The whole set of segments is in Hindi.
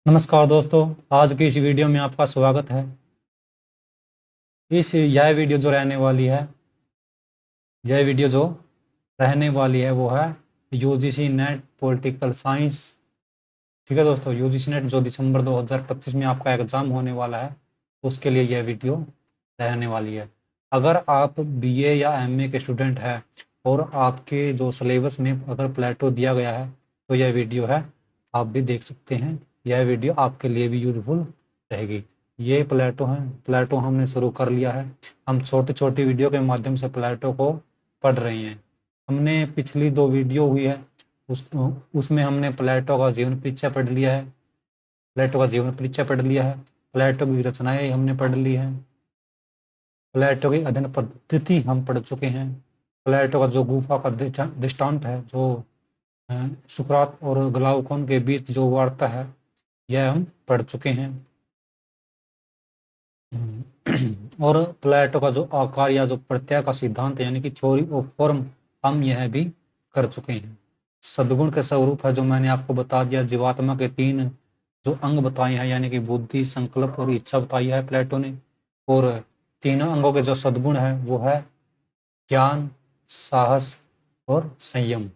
नमस्कार दोस्तों, आज की इस वीडियो में आपका स्वागत है। यह वीडियो जो रहने वाली है यह वीडियो जो रहने वाली है वो है यूजीसी नेट पॉलिटिकल साइंस। ठीक है दोस्तों, यूजीसी नेट जो दिसंबर 2025 में आपका एग्ज़ाम होने वाला है उसके लिए यह वीडियो रहने वाली है। अगर आप बीए या एमए के स्टूडेंट हैं और आपके जो सिलेबस में अगर प्लेटो दिया गया है तो यह वीडियो है, आप भी देख सकते हैं। यह वीडियो आपके लिए भी यूजफुल रहेगी। ये प्लेटो है, प्लेटो हमने शुरू कर लिया है। हम छोटी छोटी वीडियो के माध्यम से प्लेटो को पढ़ रहे हैं। हमने पिछली 2 वीडियो हुई है उसमें हमने प्लेटो का जीवन परिचय पढ़ लिया है। प्लेटो का जीवन परिचय पढ़ लिया है, प्लेटो की रचनाएं हमने पढ़ ली हैं, प्लेटो की अध्ययन पद्धति हम पढ़ चुके हैं। प्लेटो का जो गुफा का दृष्टांत है, जो सुकरात और ग्लाउकोन के बीच जो वार्ता है, यह हम पढ़ चुके हैं। और प्लेटो का जो आकार या जो प्रत्यय का सिद्धांत यानी कि थ्योरी ऑफ फॉर्म हम यह भी कर चुके हैं। सद्गुण के स्वरूप है जो मैंने आपको बता दिया। जीवात्मा के 3 जो अंग बताए हैं यानी कि बुद्धि, संकल्प और इच्छा बताई है प्लेटो ने। और तीनों अंगों के जो सद्गुण है वो है ज्ञान, साहस और संयम।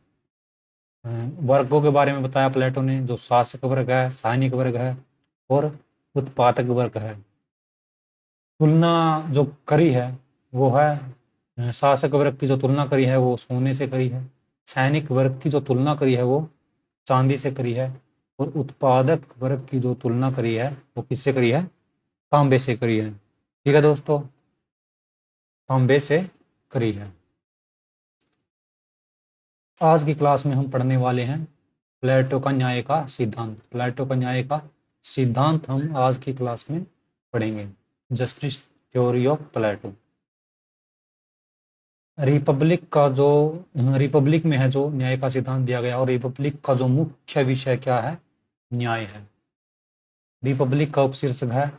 वर्गों के बारे में बताया प्लेटो ने, जो शासक वर्ग है, सैनिक वर्ग है और उत्पादक वर्ग है। तुलना जो करी है वो है, शासक वर्ग की जो तुलना करी है वो सोने से करी है, सैनिक वर्ग की जो तुलना करी है वो चांदी से करी है, और उत्पादक वर्ग की जो तुलना करी है वो किससे करी है? तांबे से करी है। ठीक है दोस्तों, तांबे से करी है। आज की क्लास में हम पढ़ने वाले हैं प्लेटो का न्याय का सिद्धांत। प्लेटो का न्याय का सिद्धांत हम आज की क्लास में पढ़ेंगे। Justice theory of Plato. Republic में है जो न्याय का सिद्धांत दिया गया, और रिपब्लिक का जो मुख्य विषय क्या है? न्याय है। रिपब्लिक का उपशीर्षक है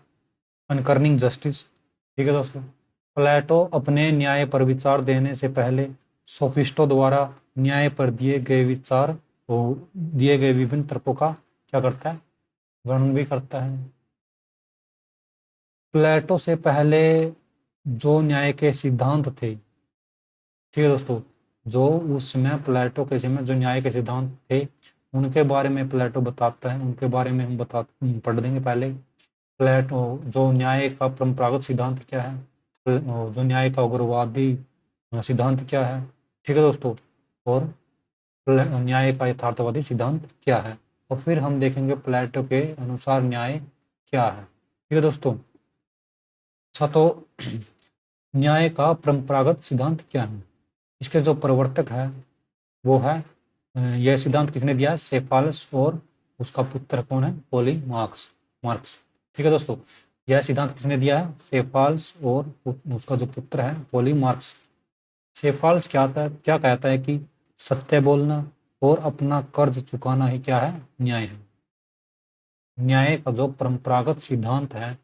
अनकर्निंग जस्टिस। ठीक है दोस्तों, प्लेटो अपने न्याय पर विचार देने से पहले सोफिस्टों द्वारा न्याय पर दिए गए विभिन्न तर्कों का क्या करता है? वर्णन भी करता है। प्लेटो से पहले जो न्याय के सिद्धांत थे, ठीक है दोस्तों, जो उस समय प्लेटो के समय जो न्याय के सिद्धांत थे उनके बारे में प्लेटो बताता है। उनके बारे में हम पढ़ देंगे। पहले प्लेटो जो न्याय का परंपरागत सिद्धांत क्या है, जो न्याय का उग्रवादी सिद्धांत क्या है, ठीक है दोस्तों, और न्याय का यथार्थवादी सिद्धांत क्या है, और फिर हम देखेंगे प्लेटो के अनुसार न्याय क्या है। ठीक है दोस्तों, अच्छा तो न्याय का परंपरागत सिद्धांत क्या है? इसके जो प्रवर्तक है वो है, यह सिद्धांत किसने दिया है? सेफालस, और उसका पुत्र कौन है? मार्क्स। ठीक है दोस्तों, यह सिद्धांत किसने दिया है? सेफालस, और उसका जो पुत्र है मार्क्स। सेफालस क्या कहता है कि सत्य बोलना और अपना कर्ज चुकाना ही क्या है? न्याय है। न्याय का जो परंपरागत सिद्धांत है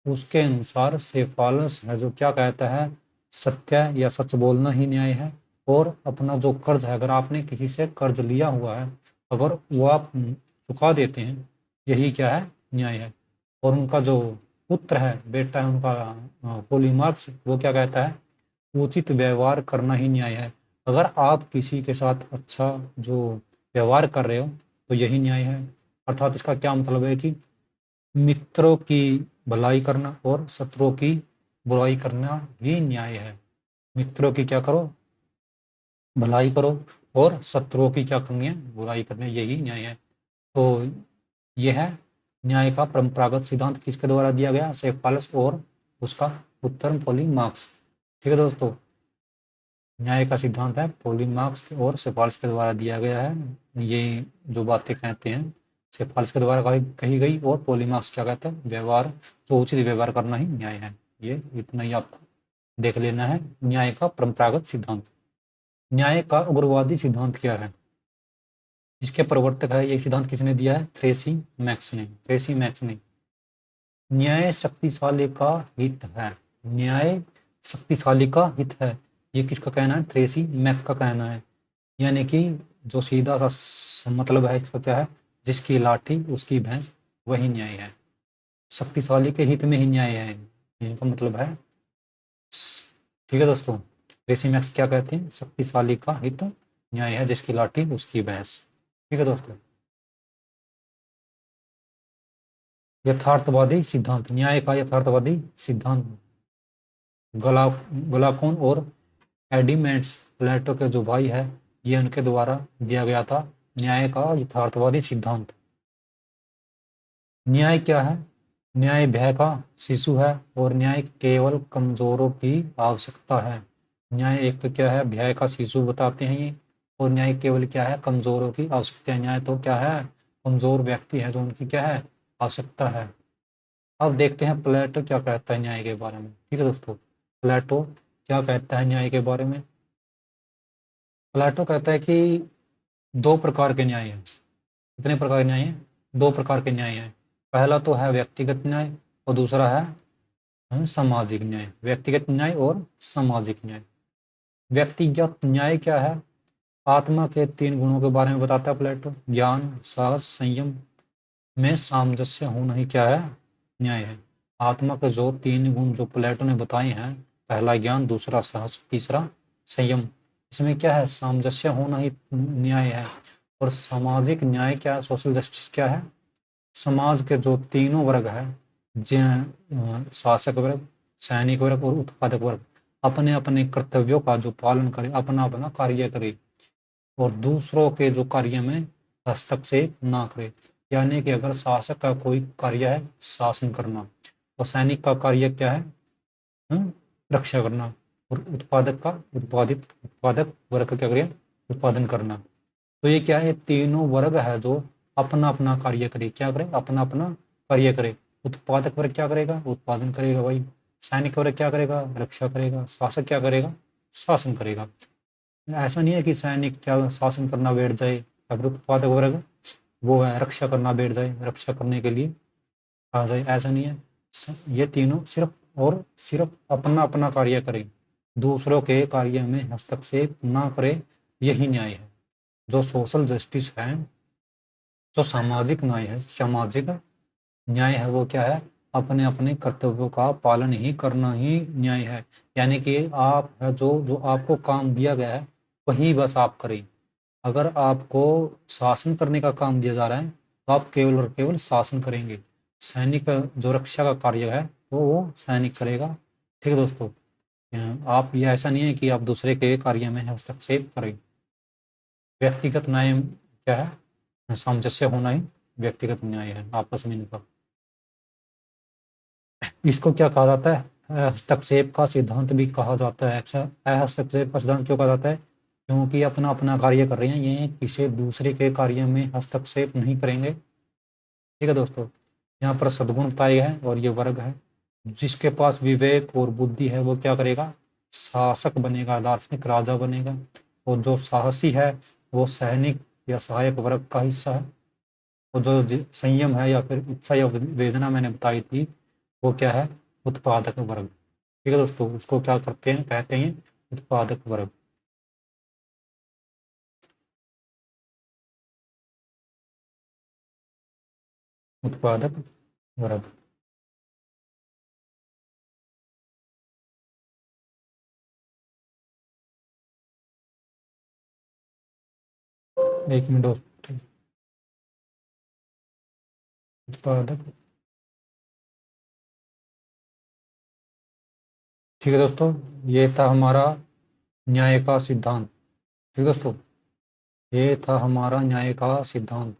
उसके अनुसार सेफालस है जो क्या कहता है? सत्य या सच बोलना ही न्याय है, और अपना जो कर्ज है, अगर आपने किसी से कर्ज लिया हुआ है, अगर वो आप चुका देते हैं, यही क्या है? न्याय है। और उनका जो पुत्र है, बेटा है उनका पॉलीमार्क्स, वो क्या कहता है? उचित व्यवहार करना ही न्याय है। अगर आप किसी के साथ अच्छा जो व्यवहार कर रहे हो तो यही न्याय है। अर्थात इसका क्या मतलब है कि मित्रों की भलाई करना और शत्रुओं की बुराई करना ही न्याय है। मित्रों की क्या करो? भलाई करो, और शत्रुओं की क्या करनी है? बुराई करनी है, यही न्याय है। तो यह है न्याय का परंपरागत सिद्धांत। किसके द्वारा दिया गया? सेफालस और उसका पुत्र पॉलीमार्क्स। ठीक है दोस्तों, न्याय का सिद्धांत है पॉलीमार्क्स और सेफालस के द्वारा दिया गया है। ये जो बातें कहते हैं सेफालस के द्वारा कही गई, और पॉलीमार्क्स क्या कहते हैं? व्यवहार, जो उचित व्यवहार करना ही न्याय है। ये इतना ही आपको देख लेना है न्याय का परंपरागत सिद्धांत। न्याय का उग्रवादी सिद्धांत क्या है? इसके प्रवर्तक है, ये सिद्धांत किसने दिया है? थ्रेसी मैक्स ने। न्याय शक्तिशाली का हित है। न्याय शक्तिशाली का हित है, ये किसका कहना है? ट्रेसी मैक्स का कहना है। यानी कि जो सीधा सा मतलब है इसका क्या है? जिसकी लाठी उसकी भैंस वही न्याय है। शक्तिशाली के हित में ही न्याय है, इनका मतलब है। ठीक है दोस्तों, क्रेसीमैक्स क्या कहते हैं? शक्तिशाली का हित न्याय है, जिसकी लाठी उसकी भैंस। ठीक है दोस्तों, यथार्थवादी सिद्धांत, न्याय का यथार्थवादी सिद्धांत। गला गलाकोन और एडिमेंट्स प्लेटो के जो भाई है, ये उनके द्वारा दिया गया था न्याय का यथार्थवादी सिद्धांत। न्याय क्या है? न्याय भय का शिशु है और न्याय केवल कमजोरों की आवश्यकता है। न्याय एक तो क्या है? भय का शिशु बताते हैं ये। और न्याय केवल क्या है? कमजोरों की आवश्यकता है। न्याय तो क्या है? कमजोर व्यक्ति है जो उनकी क्या है? आवश्यकता है। अब देखते हैं प्लेटो क्या कहता है न्याय के बारे में। ठीक है दोस्तों, प्लेटो क्या कहता है न्याय के बारे में? प्लेटो कहता है कि दो प्रकार के न्याय हैं। कितने प्रकार के न्याय हैं? दो प्रकार के न्याय हैं। पहला तो है व्यक्तिगत न्याय और दूसरा है सामाजिक न्याय। व्यक्तिगत न्याय और सामाजिक न्याय। व्यक्तिगत न्याय क्या है? आत्मा के तीन गुणों के बारे में बताता है प्लेटो। ज्ञान, साहस, संयम में सामंजस्य होना ही क्या है? न्याय है। आत्मा के जो तीन गुण जो प्लेटो ने बताए हैं, पहला ज्ञान, दूसरा साहस, तीसरा संयम, इसमें क्या है? सामंजस्य होना ही न्याय है। और सामाजिक न्याय क्या है? सोशल जस्टिस क्या है? समाज के जो तीनों वर्ग है, शासक वर्ग, सैनिक वर्ग और उत्पादक वर्ग, अपने अपने कर्तव्यों का जो पालन करे, अपना अपना कार्य करे और दूसरों के जो कार्य में हस्तक्षेप ना करे। यानी कि अगर शासक का कोई कार्य है शासन करना, तो सैनिक का कार्य क्या है? रक्षा करना। और उत्पादक वर्ग का क्या करे? उत्पादन करना। तो ये क्या है? ये तीनों वर्ग है जो अपना अपना कार्य करे। क्या करे? अपना अपना कार्य करे। उत्पादक वर्ग क्या करेगा? उत्पादन करेगा भाई। सैनिक वर्ग क्या करेगा? रक्षा करेगा। शासक क्या करेगा? शासन करेगा। ऐसा नहीं है कि सैनिक क्या शासन करना बैठ जाए, या फिर उत्पादक वर्ग वो है रक्षा करना बैठ जाए, रक्षा करने के लिए आ जाए, ऐसा नहीं है। ये तीनों सिर्फ और सिर्फ अपना अपना कार्य करें, दूसरों के कार्य में हस्तक्षेप ना करे, यही न्याय है। जो सोशल जस्टिस है, जो सामाजिक न्याय है, सामाजिक न्याय है, वो क्या है? अपने अपने कर्तव्यों का पालन ही करना ही न्याय है। यानी कि आप जो जो आपको काम दिया गया है वही बस आप करें। अगर आपको शासन करने का काम दिया जा रहा है तो आप केवल और केवल शासन करेंगे। सैनिक जो रक्षा का कार्य है वो सैनिक करेगा। ठीक है दोस्तों, आप ये ऐसा नहीं है कि आप दूसरे के कार्य में हस्तक्षेप करें। व्यक्तिगत न्याय क्या है? सामंजस्य होना ही व्यक्तिगत न्याय है आपस में इनका। इसको क्या कहा जाता है? हस्तक्षेप का सिद्धांत भी कहा जाता है। अच्छा, हस्तक्षेप का सिद्धांत क्यों कहा जाता है? क्योंकि अपना अपना कार्य कर रहे हैं, ये किसी दूसरे के कार्य में हस्तक्षेप नहीं करेंगे। ठीक है दोस्तों, यहाँ पर सद्गुणता है और ये वर्ग है। जिसके पास विवेक और बुद्धि है वो क्या करेगा? शासक बनेगा, दार्शनिक राजा बनेगा। और जो साहसी है वो सैनिक या सहायक वर्ग का हिस्सा है। और जो संयम है या फिर इच्छा या वेदना मैंने बताई थी, वो क्या है? उत्पादक वर्ग। ठीक है दोस्तों, उसको क्या करते हैं? कहते हैं उत्पादक वर्ग। उत्पादक वर्ग। एक मिनट दोस्तों, उत्पादक। ठीक है दोस्तों, ये था हमारा न्याय का सिद्धांत। ठीक है दोस्तों, ये था हमारा न्याय का सिद्धांत।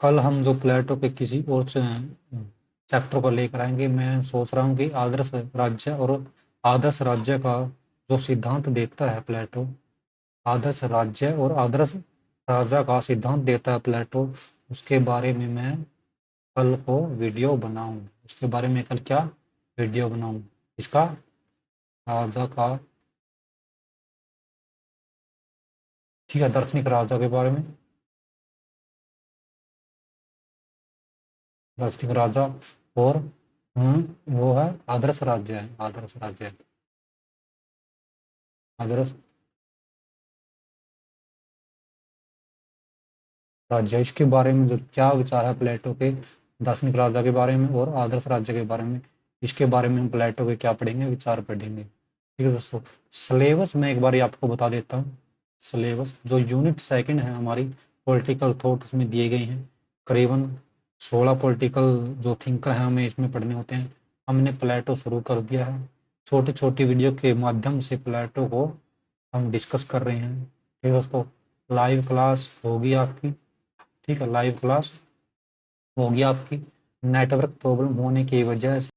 कल हम जो प्लेटो के किसी और चैप्टर को लेकर आएंगे। मैं सोच रहा हूँ कि आदर्श राज्य और आदर्श राज्य का जो सिद्धांत देता है प्लेटो, आदर्श राज्य और आदर्श राजा का सिद्धांत देता है प्लेटो, उसके बारे में मैं कल को वीडियो बनाऊं। उसके बारे में कल क्या वीडियो बनाऊं? इसका राजा का, ठीक है, दार्शनिक राजा के बारे में। दार्शनिक राजा और वो है आदर्श राज्य है, आदर्श राज्य है, आदर्श राज्य। इसके बारे में जो क्या विचार है प्लेटो के, दार्शनिक राज्य के बारे में और आदर्श राज्य के बारे में। इसके बारे में हम प्लेटो के क्या पढ़ेंगे, विचार पढ़ेंगे। ठीक है दोस्तों, सिलेबस मैं एक बार आपको बता देता हूँ। सिलेबस जो यूनिट सेकंड है हमारी पॉलिटिकल थॉट, उसमें दिए गए हैं करीबन 16 पॉलिटिकल जो थिंकर हैं हमें इसमें पढ़ने होते हैं। हमने प्लेटो शुरू कर दिया है, छोटी छोटी वीडियो के माध्यम से प्लेटो को हम डिस्कस कर रहे हैं। ठीक है दोस्तों, लाइव क्लास होगी आपकी। ठीक है, लाइव क्लास होगी आपकी। नेटवर्क प्रॉब्लम होने की वजह से